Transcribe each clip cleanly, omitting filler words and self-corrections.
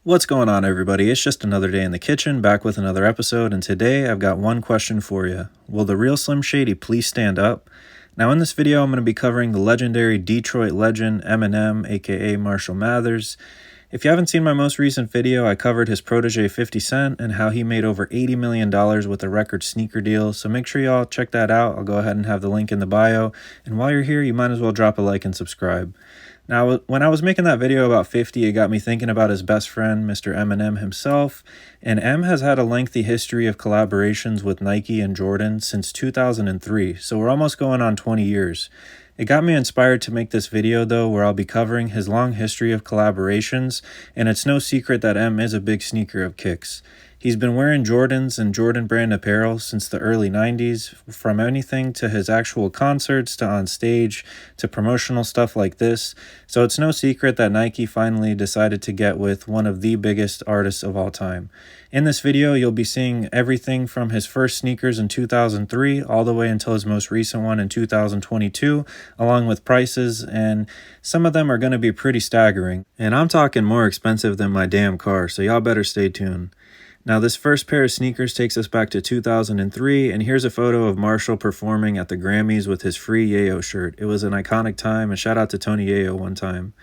What's going on, everybody? It's just another day in the kitchen, back with another episode, and today I've got one question for you. Will the Real Slim Shady please stand up? Now in this video, I'm going to be covering the legendary Detroit legend Eminem, aka Marshall Mathers. If you haven't seen my most recent video, I covered his protege 50 Cent and how he made over $80 million with a record sneaker deal, so make sure y'all check that out. I'll go ahead and have the link in the bio, and while you're here, you might as well drop a like and subscribe. Now, when I was making that video about 50, it got me thinking about his best friend, Mr. Eminem himself, and M has had a lengthy history of collaborations with Nike and Jordan since 2003, so we're almost going on 20 years. It got me inspired to make this video though, where I'll be covering his long history of collaborations, and it's no secret that M is a big sneaker of kicks. He's been wearing Jordans and Jordan brand apparel since the early 90s, from anything to his actual concerts to on stage to promotional stuff like this, so it's no secret that Nike finally decided to get with one of the biggest artists of all time. In this video, you'll be seeing everything from his first sneakers in 2003 all the way until his most recent one in 2022, along with prices, and some of them are going to be pretty staggering. And I'm talking more expensive than my damn car, so y'all better stay tuned. Now, this first pair of sneakers takes us back to 2003, and here's a photo of Marshall performing at the Grammys with his free Yayo shirt. It was an iconic time, and shout out to Tony Yayo one time.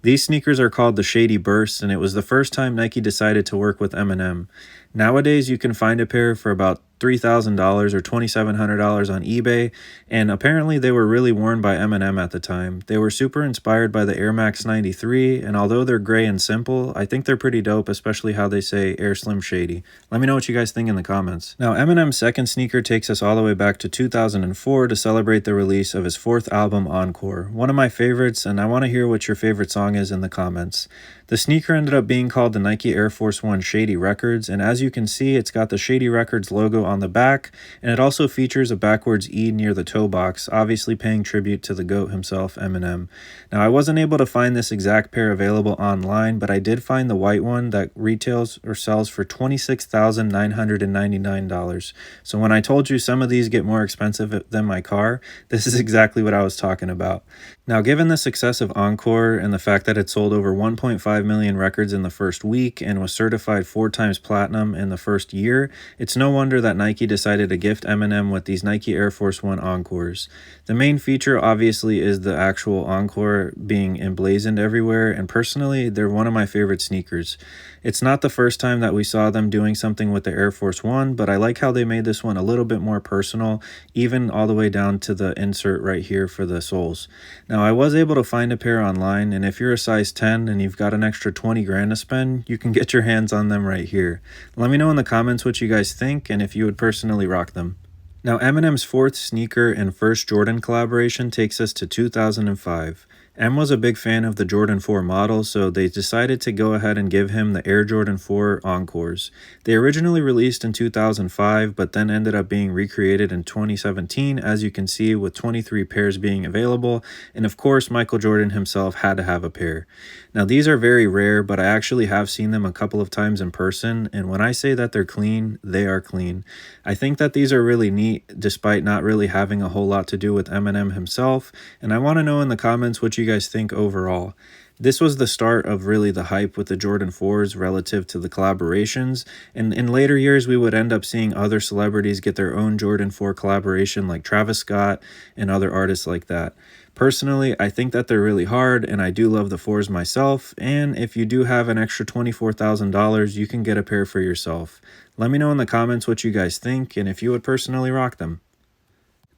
These sneakers are called the Shady Bursts, and it was the first time Nike decided to work with Eminem. Nowadays, you can find a pair for about $3,000 or $2,700 on eBay, and apparently they were really worn by Eminem at the time. They were super inspired by the Air Max 93, and although they're gray and simple, I think they're pretty dope, especially how they say Air Slim Shady. Let me know what you guys think in the comments. Now, Eminem's second sneaker takes us all the way back to 2004 to celebrate the release of his fourth album, Encore. One of my favorites, and I want to hear what your favorite song is in the comments. The sneaker ended up being called the Nike Air Force 1 Shady Records, and as you can see, it's got the Shady Records logo on the back, and it also features a backwards E near the toe box, obviously paying tribute to the GOAT himself, Eminem. Now, I wasn't able to find this exact pair available online, but I did find the white one that retails or sells for $26,999. So when I told you some of these get more expensive than my car, this is exactly what I was talking about. Now, given the success of Encore and the fact that it sold over 1.5 million records in the first week and was certified 4 times platinum in the first year, it's no wonder that Nike decided to gift Eminem with these Nike Air Force 1 Encores. The main feature obviously is the actual Encore being emblazoned everywhere, and personally, they're one of my favorite sneakers. It's not the first time that we saw them doing something with the Air Force 1, but I like how they made this one a little bit more personal, even all the way down to the insert right here for the soles. Now, I was able to find a pair online, and if you're a size 10 and you've got an extra 20 grand to spend, you can get your hands on them right here. Let me know in the comments what you guys think and if you would personally rock them. Now, Eminem's fourth sneaker and first Jordan collaboration takes us to 2005. M was a big fan of the Jordan 4 model, so they decided to go ahead and give him the Air Jordan 4 Encores. They originally released in 2005, but then ended up being recreated in 2017, as you can see, with 23 pairs being available, and of course Michael Jordan himself had to have a pair. Now, these are very rare, but I actually have seen them a couple of times in person, and when I say that they're clean, they are clean. I think that these are really neat, despite not really having a whole lot to do with Eminem himself, and I want to know in the comments what you guys think overall. This was the start of really the hype with the Jordan 4s relative to the collaborations, and in later years we would end up seeing other celebrities get their own Jordan 4 collaboration like Travis Scott and other artists like that. Personally, I think that they're really hard, and I do love the 4s myself, and if you do have an extra $24,000, you can get a pair for yourself. Let me know in the comments what you guys think and if you would personally rock them.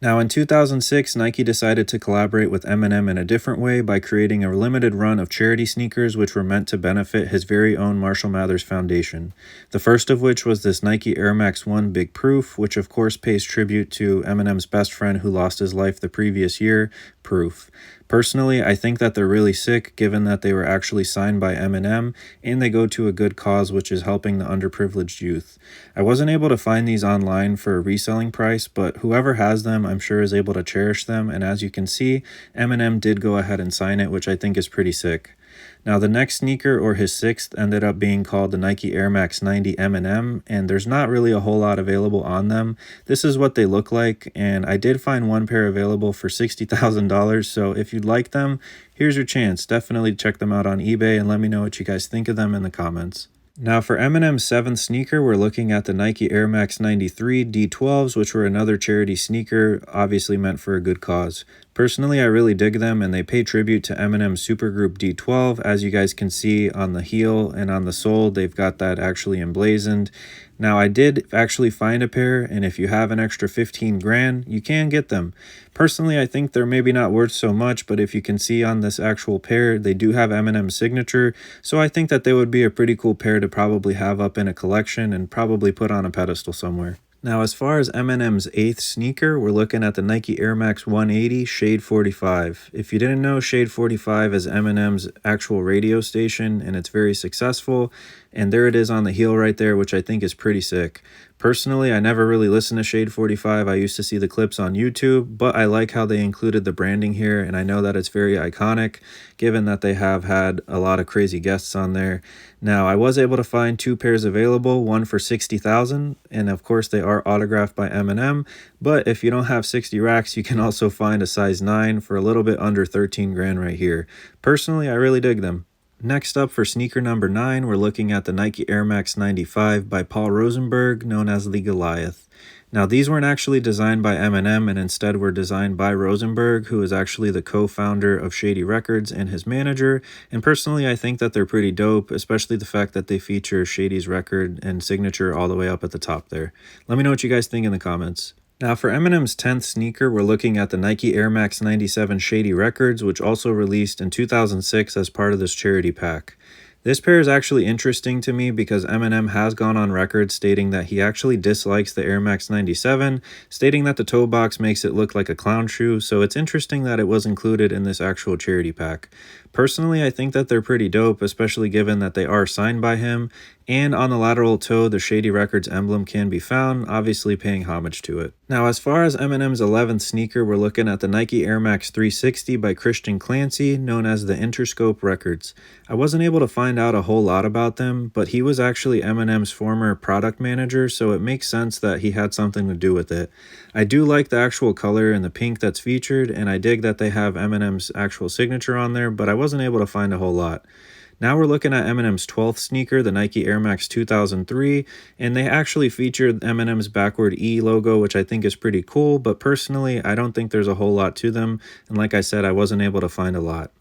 Now, in 2006, Nike decided to collaborate with Eminem in a different way by creating a limited run of charity sneakers which were meant to benefit his very own Marshall Mathers Foundation. The first of which was this Nike Air Max 1 Big Proof, which of course pays tribute to Eminem's best friend who lost his life the previous year, Proof. Personally, I think that they're really sick given that they were actually signed by Eminem and they go to a good cause, which is helping the underprivileged youth. I wasn't able to find these online for a reselling price, but whoever has them I'm sure is able to cherish them, and as you can see, Eminem did go ahead and sign it, which I think is pretty sick. Now, the next sneaker, or his sixth, ended up being called the Nike Air Max 90 Eminem, and there's not really a whole lot available on them. This is what they look like, and I did find one pair available for $60,000, so if you'd like them, here's your chance. Definitely check them out on eBay and let me know what you guys think of them in the comments. Now for Eminem's seventh sneaker, we're looking at the Nike Air Max 93 D12s, which were another charity sneaker, obviously meant for a good cause. Personally, I really dig them, and they pay tribute to Eminem's supergroup D12. As you guys can see on the heel and on the sole, they've got that actually emblazoned. Now, I did actually find a pair, and if you have an extra 15 grand, you can get them. Personally, I think they're maybe not worth so much, but if you can see on this actual pair, they do have Eminem's signature, so I think that they would be a pretty cool pair to probably have up in a collection and probably put on a pedestal somewhere. Now, as far as Eminem's eighth sneaker, we're looking at the Nike Air Max 180 Shade 45. If you didn't know, Shade 45 is Eminem's actual radio station, and it's very successful. And there it is on the heel right there, which I think is pretty sick. Personally, I never really listened to Shade 45. I used to see the clips on YouTube, but I like how they included the branding here, and I know that it's very iconic, given that they have had a lot of crazy guests on there. Now, I was able to find two pairs available, one for $60,000, and of course they are autographed by Eminem, but if you don't have 60 racks, you can also find a size 9 for a little bit under 13 grand right here. Personally, I really dig them. Next up, for sneaker number 9, we're looking at the Nike Air Max 95 by Paul Rosenberg, known as the Goliath. Now, these weren't actually designed by Eminem, and instead were designed by Rosenberg, who is actually the co-founder of Shady Records and his manager, and personally I think that they're pretty dope, especially the fact that they feature Shady's record and signature all the way up at the top there. Let me know what you guys think in the comments. Now for Eminem's 10th sneaker, we're looking at the Nike Air Max 97 Shady Records, which also released in 2006 as part of this charity pack. This pair is actually interesting to me because Eminem has gone on record stating that he actually dislikes the Air Max 97, stating that the toe box makes it look like a clown shoe, so it's interesting that it was included in this actual charity pack. Personally, I think that they're pretty dope, especially given that they are signed by him, and on the lateral toe, the Shady Records emblem can be found, obviously paying homage to it. Now, as far as Eminem's 11th sneaker, we're looking at the Nike Air Max 360 by Christian Clancy, known as the Interscope Records. I wasn't able to find out a whole lot about them, but he was actually Eminem's former product manager, so it makes sense that he had something to do with it. I do like the actual color and the pink that's featured, and I dig that they have Eminem's actual signature on there, but I wasn't able to find a whole lot. Now we're looking at Eminem's 12th sneaker, the Nike Air Max 2003, and they actually featured Eminem's backward E logo, which I think is pretty cool, but personally, I don't think there's a whole lot to them, and like I said, I wasn't able to find a lot.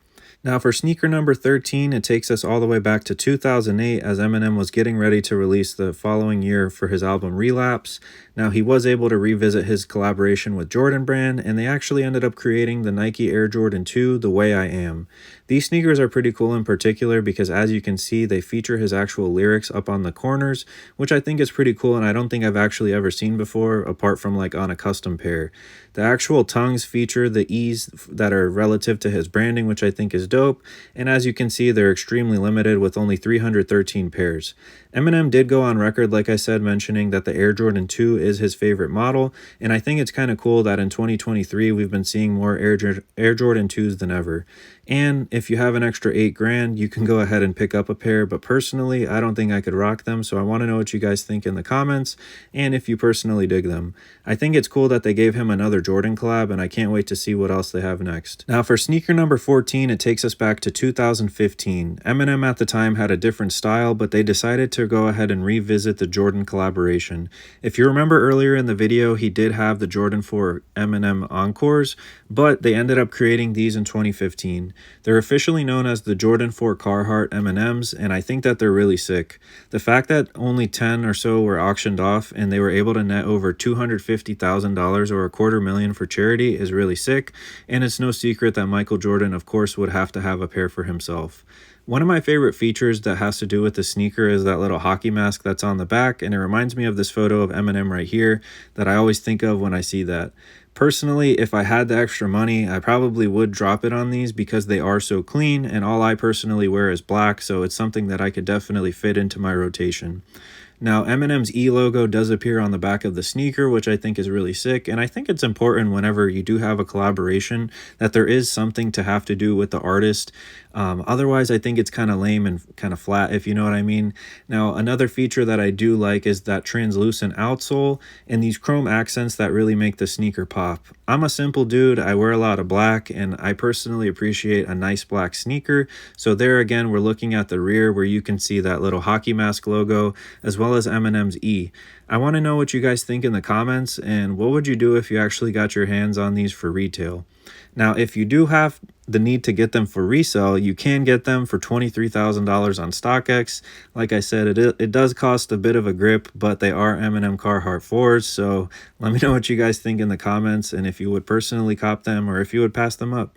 Now for sneaker number 13, it takes us all the way back to 2008 as Eminem was getting ready to release the following year for his album Relapse. Now he was able to revisit his collaboration with Jordan Brand, and they actually ended up creating the Nike Air Jordan 2 The Way I Am. These sneakers are pretty cool in particular because, as you can see, they feature his actual lyrics up on the corners, which I think is pretty cool, and I don't think I've actually ever seen before apart from like on a custom pair. The actual tongues feature the E's that are relative to his branding, which I think is dope, and as you can see, they're extremely limited with only 313 pairs. Eminem did go on record, like I said, mentioning that the Air Jordan 2 is his favorite model, and I think it's kind of cool that in 2023 we've been seeing more Air Jordan 2s than ever. And if you have an extra 8 grand, you can go ahead and pick up a pair, but personally, I don't think I could rock them, so I want to know what you guys think in the comments, and if you personally dig them. I think it's cool that they gave him another Jordan collab, and I can't wait to see what else they have next. Now for sneaker number 14, it takes us back to 2015. Eminem at the time had a different style, but they decided to go ahead and revisit the Jordan collaboration. If you remember earlier in the video, he did have the Jordan 4 Eminem Encores, but they ended up creating these in 2015. They're officially known as the Jordan 4 Carhartt M&Ms, and I think that they're really sick. The fact that only 10 or so were auctioned off and they were able to net over $250,000 or $250,000 for charity is really sick, and it's no secret that Michael Jordan, of course, would have to have a pair for himself. One of my favorite features that has to do with the sneaker is that little hockey mask that's on the back, and it reminds me of this photo of Eminem right here that I always think of when I see that. Personally, if I had the extra money, I probably would drop it on these because they are so clean, and all I personally wear is black, so it's something that I could definitely fit into my rotation. Now, Eminem's E logo does appear on the back of the sneaker, which I think is really sick, and I think it's important whenever you do have a collaboration that there is something to have to do with the artist. Otherwise, I think it's kind of lame and kind of flat, if you know what I mean. Now, another feature that I do like is that translucent outsole and these chrome accents that really make the sneaker pop. I'm a simple dude, I wear a lot of black, and I personally appreciate a nice black sneaker. So there again, we're looking at the rear where you can see that little hockey mask logo, as well as Eminem's E. I want to know what you guys think in the comments, and what would you do if you actually got your hands on these for retail? Now, if you do have the need to get them for resale, you can get them for $23,000 on StockX. Like I said, it does cost a bit of a grip, but they are Eminem Carhartt 4s, so let me know what you guys think in the comments, and if you would personally cop them or if you would pass them up.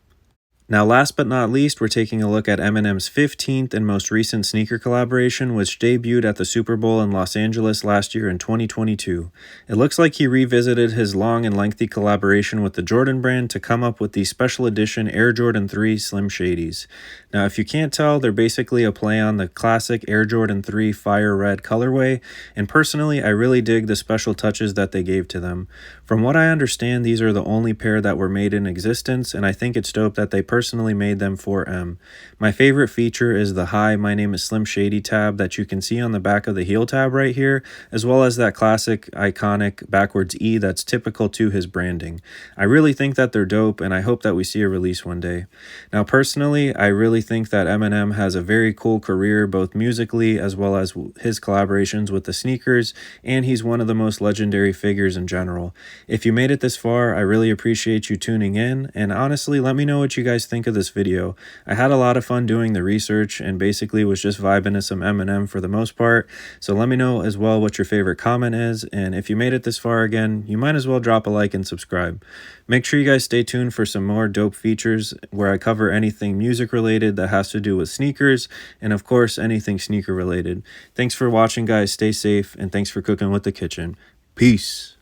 Now, last but not least, we're taking a look at Eminem's 15th and most recent sneaker collaboration, which debuted at the Super Bowl in Los Angeles last year in 2022. It looks like he revisited his long and lengthy collaboration with the Jordan brand to come up with the special edition Air Jordan 3 Slim Shadys. Now, if you can't tell, they're basically a play on the classic Air Jordan 3 Fire Red colorway, and personally, I really dig the special touches that they gave to them. From what I understand, these are the only pair that were made in existence, and I think it's dope that they personally made them for M. My favorite feature is the "Hi, my name is Slim Shady" tab that you can see on the back of the heel tab right here, as well as that classic iconic backwards E that's typical to his branding. I really think that they're dope, and I hope that we see a release one day. Now, personally, I really think that Eminem has a very cool career, both musically as well as his collaborations with the sneakers, and he's one of the most legendary figures in general. If you made it this far, I really appreciate you tuning in, and honestly, let me know what you guys think of this video. I had a lot of fun doing the research and basically was just vibing to some Eminem for the most part, so let me know as well what your favorite comment is, and if you made it this far again, you might as well drop a like and subscribe. Make sure you guys stay tuned for some more dope features where I cover anything music related that has to do with sneakers, and of course anything sneaker related. Thanks for watching, guys. Stay safe, and thanks for cooking with the kitchen. Peace.